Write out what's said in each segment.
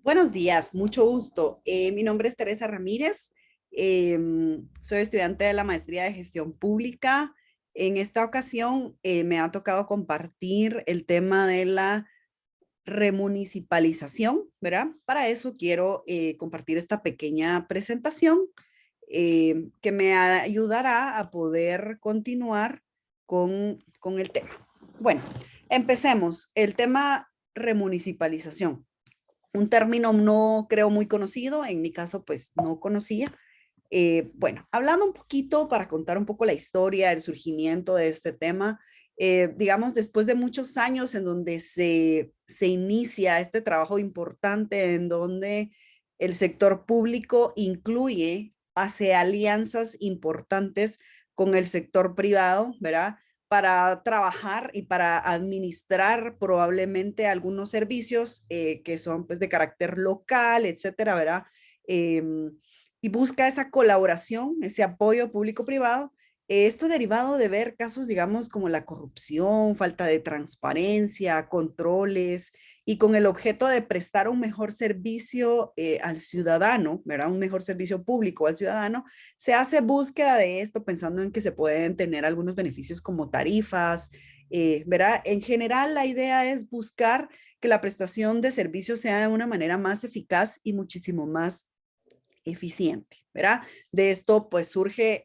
Buenos días, mucho gusto. Mi nombre es Teresa Ramírez. Soy estudiante de la maestría de gestión pública. En esta ocasión me ha tocado compartir el tema de la remunicipalización, ¿verdad? Para eso quiero compartir esta pequeña presentación que me ayudará a poder continuar con el tema. Bueno, empecemos. El tema remunicipalización, un término no creo muy conocido, en mi caso pues no conocía. Bueno, hablando un poquito para contar un poco la historia, el surgimiento de este tema, digamos, después de muchos años en donde se inicia este trabajo importante, en donde el sector público incluye, hace alianzas importantes con el sector privado, ¿verdad? Para trabajar y para administrar probablemente algunos servicios que son pues de carácter local, etcétera, ¿verdad? Eh, y busca esa colaboración, ese apoyo público-privado. Esto derivado de ver casos, digamos, como la corrupción, falta de transparencia, controles, y con el objeto de prestar un mejor servicio al ciudadano, ¿verdad? Un mejor servicio público al ciudadano, se hace búsqueda de esto pensando en que se pueden tener algunos beneficios como tarifas, ¿verdad? En general, la idea es buscar que la prestación de servicios sea de una manera más eficaz y muchísimo más eficiente, ¿verdad? De esto pues surge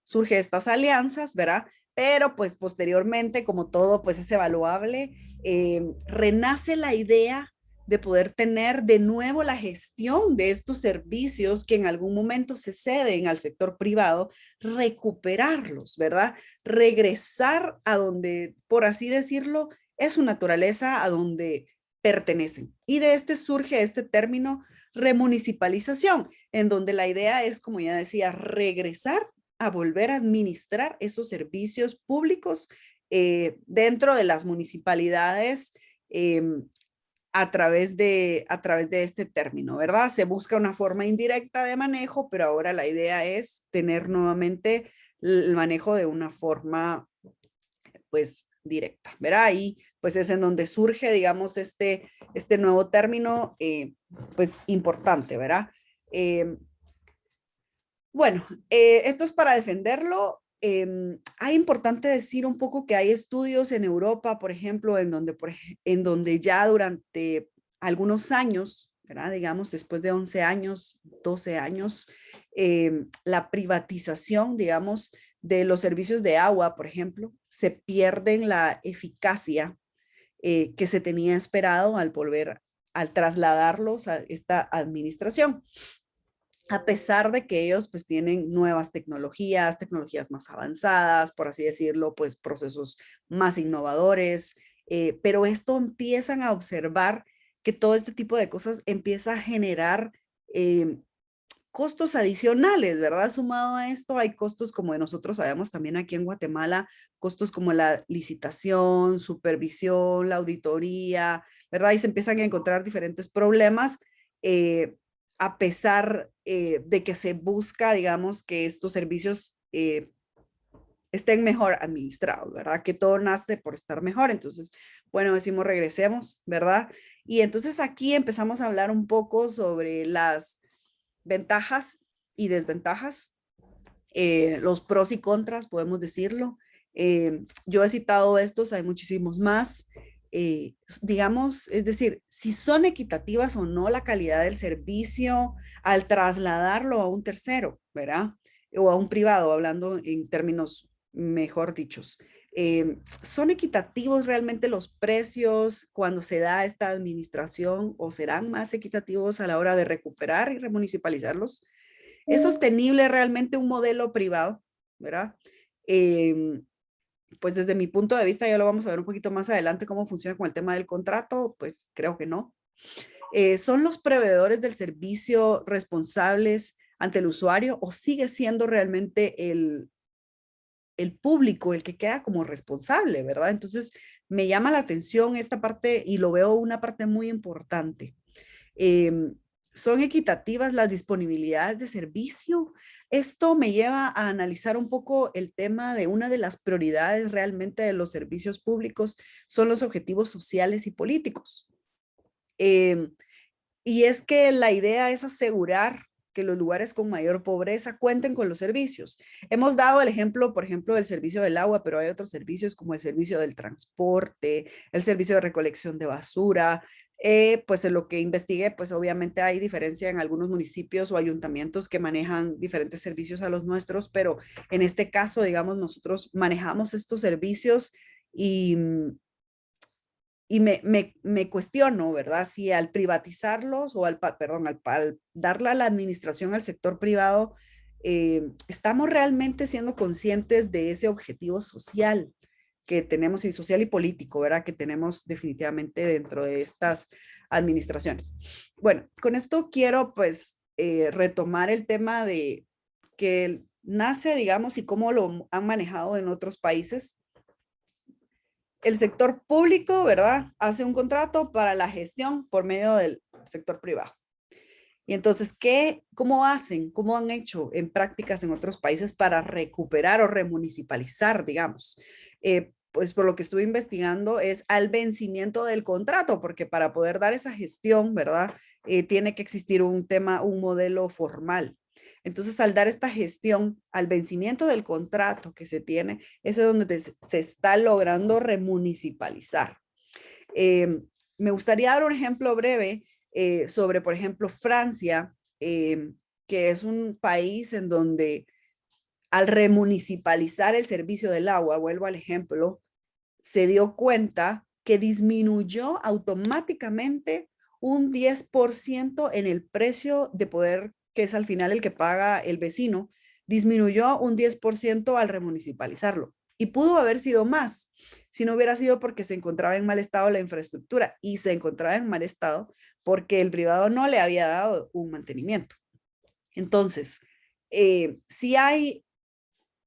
estas alianzas, ¿verdad? Pero pues posteriormente, como todo pues es evaluable, renace la idea de poder tener de nuevo la gestión de estos servicios que en algún momento se ceden al sector privado, recuperarlos, ¿verdad? Regresar a donde, por así decirlo, es su naturaleza, a donde pertenecen. Y de este surge este término remunicipalización, en donde la idea es, como ya decía, regresar a volver a administrar esos servicios públicos dentro de las municipalidades eh, a través de este término, ¿verdad? Se busca una forma indirecta de manejo, pero ahora la idea es tener nuevamente el manejo de una forma pues directa, ¿verdad? Y pues es en donde surge, digamos, este nuevo término, pues importante, ¿verdad? Eh, bueno, esto es para defenderlo. Hay importante decir un poco que hay estudios en Europa, por ejemplo, en donde ya durante algunos años, ¿verdad? Digamos, después de 11 años, 12 años, la privatización, digamos, de los servicios de agua, por ejemplo, se pierden la eficacia que se tenía esperado al trasladarlos a esta administración, a pesar de que ellos pues tienen nuevas tecnologías, tecnologías más avanzadas, por así decirlo, pues procesos más innovadores, pero esto empiezan a observar que todo este tipo de cosas empieza a generar costos adicionales, ¿verdad? Sumado a esto, hay costos como de nosotros sabemos también aquí en Guatemala, costos como la licitación, supervisión, la auditoría, ¿verdad? Y se empiezan a encontrar diferentes problemas, a pesar de que se busca, digamos, que estos servicios estén mejor administrados, ¿verdad? Que todo nace por estar mejor. Entonces, bueno, decimos regresemos, ¿verdad? Y entonces aquí empezamos a hablar un poco sobre las ventajas y desventajas, los pros y contras, podemos decirlo. Yo he citado estos, hay muchísimos más. Digamos, es decir, si son equitativas o no la calidad del servicio al trasladarlo a un tercero, ¿verdad? O a un privado, hablando en términos mejor dichos. ¿Son equitativos realmente los precios cuando se da esta administración o serán más equitativos a la hora de recuperar y remunicipalizarlos? ¿Es sostenible realmente un modelo privado? ¿Verdad? Eh, pues desde mi punto de vista, ya lo vamos a ver un poquito más adelante cómo funciona con el tema del contrato, pues creo que no. ¿Son los proveedores del servicio responsables ante el usuario o sigue siendo realmente el público el que queda como responsable, ¿verdad? Entonces, me llama la atención esta parte y lo veo una parte muy importante. Eh, ¿Son equitativas las disponibilidades de servicio? Esto me lleva a analizar un poco el tema de una de las prioridades realmente de los servicios públicos, son los objetivos sociales y políticos. Eh, Y es que la idea es asegurar que los lugares con mayor pobreza cuenten con los servicios. Hemos dado el ejemplo, por ejemplo, del servicio del agua, pero hay otros servicios como el servicio del transporte, el servicio de recolección de basura. Pues en lo que investigué, pues obviamente hay diferencia en algunos municipios o ayuntamientos que manejan diferentes servicios a los nuestros, pero en este caso, digamos, nosotros manejamos estos servicios y me cuestiono, ¿verdad? Si al privatizarlos o perdón, al darle a la administración al sector privado, estamos realmente siendo conscientes de ese objetivo social que tenemos, y social y político, ¿verdad? Que tenemos definitivamente dentro de estas administraciones. Bueno, con esto quiero pues retomar el tema de que nace, digamos, y cómo lo han manejado en otros países. El sector público, ¿verdad? Hace un contrato para la gestión por medio del sector privado. Y entonces, ¿cómo hacen? ¿Cómo han hecho en prácticas en otros países para recuperar o remunicipalizar, digamos? Pues por lo que estuve investigando es al vencimiento del contrato, porque para poder dar esa gestión, ¿verdad? Tiene que existir un modelo formal. Entonces, al dar esta gestión al vencimiento del contrato que se tiene, es donde se está logrando remunicipalizar. Me gustaría dar un ejemplo breve sobre, por ejemplo, Francia, que es un país en donde al remunicipalizar el servicio del agua, vuelvo al ejemplo, se dio cuenta que disminuyó automáticamente un 10% en el precio de poder, que es al final el que paga el vecino, disminuyó un 10% al remunicipalizarlo. Y pudo haber sido más si no hubiera sido porque se encontraba en mal estado la infraestructura, y se encontraba en mal estado porque el privado no le había dado un mantenimiento. Entonces, si hay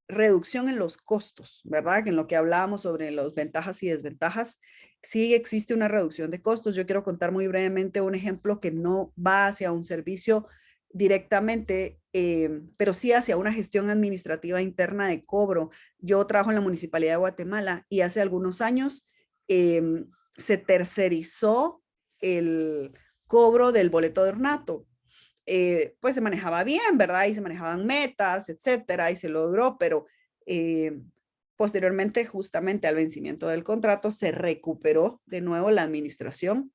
reducción en los costos, ¿verdad? En lo que hablábamos sobre las ventajas y desventajas, sí existe una reducción de costos. Yo quiero contar muy brevemente un ejemplo que no va hacia un servicio directamente, pero sí hacia una gestión administrativa interna de cobro. Yo trabajo en la Municipalidad de Guatemala y hace algunos años se tercerizó el cobro del boleto de ornato. Pues se manejaba bien, ¿verdad? Y se manejaban metas, etcétera, y se logró, pero posteriormente, justamente al vencimiento del contrato, se recuperó de nuevo la administración.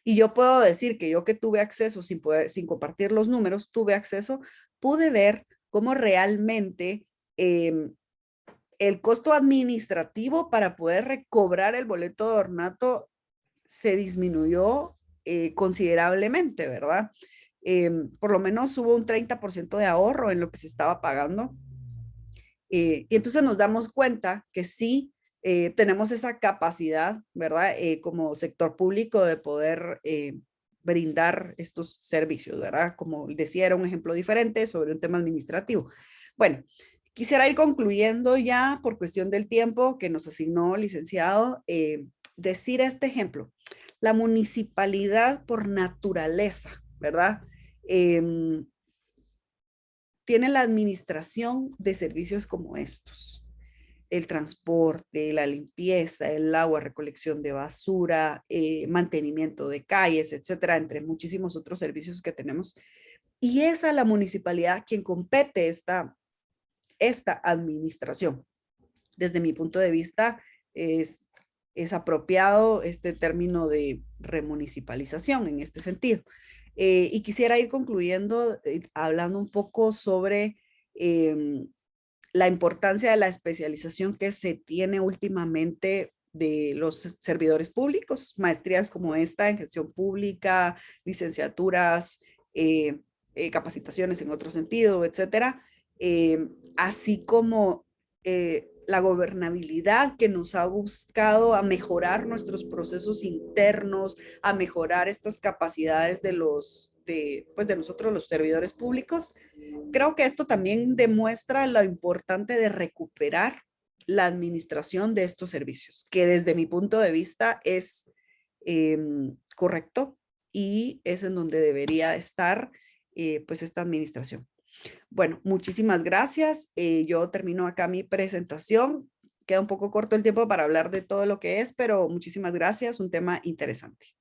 Y yo puedo decir que yo, que tuve acceso sin compartir los números, tuve acceso, pude ver cómo realmente el costo administrativo para poder recobrar el boleto de ornato se disminuyó considerablemente, ¿verdad? Por lo menos hubo un 30% de ahorro en lo que se estaba pagando. Y entonces nos damos cuenta que sí tenemos esa capacidad, ¿verdad? Como sector público de poder brindar estos servicios, ¿verdad? Como decía, era un ejemplo diferente sobre un tema administrativo. Bueno, quisiera ir concluyendo ya por cuestión del tiempo que nos asignó el licenciado, decir este ejemplo. La municipalidad por naturaleza, ¿verdad? Tiene la administración de servicios como estos: el transporte, la limpieza, el agua, recolección de basura, mantenimiento de calles, etcétera, entre muchísimos otros servicios que tenemos. Y es a la municipalidad quien compete esta administración. Desde mi punto de vista, es apropiado este término de remunicipalización en este sentido. Y quisiera ir concluyendo hablando un poco sobre la importancia de la especialización que se tiene últimamente de los servidores públicos, maestrías como esta en gestión pública, licenciaturas, capacitaciones en otro sentido, etcétera, así como la gobernabilidad que nos ha buscado a mejorar nuestros procesos internos, a mejorar estas capacidades de nosotros los servidores públicos. Creo que esto también demuestra lo importante de recuperar la administración de estos servicios, que desde mi punto de vista es correcto, y es en donde debería estar pues esta administración. Bueno, muchísimas gracias. Yo termino acá mi presentación. Queda un poco corto el tiempo para hablar de todo lo que es, pero muchísimas gracias. Un tema interesante.